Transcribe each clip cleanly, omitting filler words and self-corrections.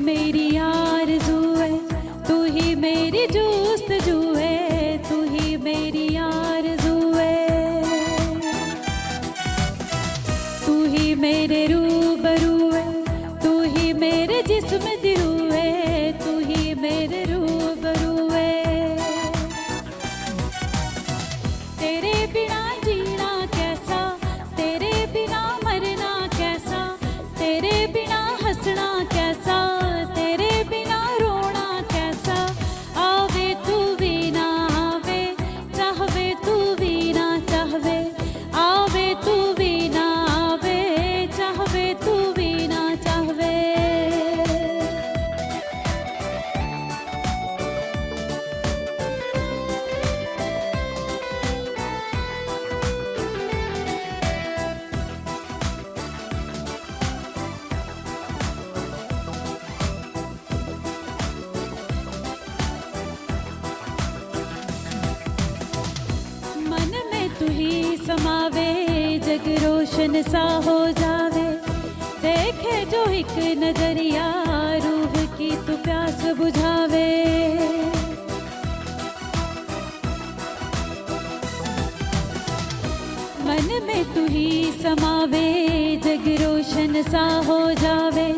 मेरी आरज़ू है, तू ही मेरी जुस्तजू है, तू ही मेरी आरज़ू है। तू ही मेरे रूबरू है, तू ही मेरे जिस्म दी रूह है, तू ही मेरे रूबरू है। तेरे बिना जीना कैसा, तेरे बिना मरना कैसा, तेरे बिना हंसना कैसा, तेरे बिना रोना कैसा। आवे तू भी ना आवे, चाहवे तू भी ना चाहवे, आवे तू भी ना आवे, चाहवे तू भी ना चाहवे। मन में तू ही समावे, जग रोशन सा हो जावे। देखे जो एक नजरिया, रूह की तू प्यास बुझावे। मन में तू ही समावे, जग रोशन सा हो जावे।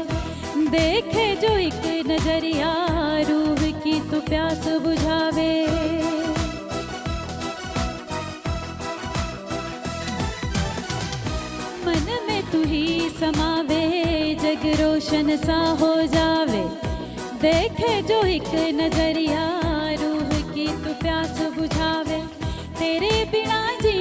देखे जो एक नजरिया, रूह की तू प्यास बुझावे। मन में तू ही समावे, जग रोशन सा हो जावे। देखे जो एक नजरिया, रूह की तू प्यास बुझावे। तेरे बिना जी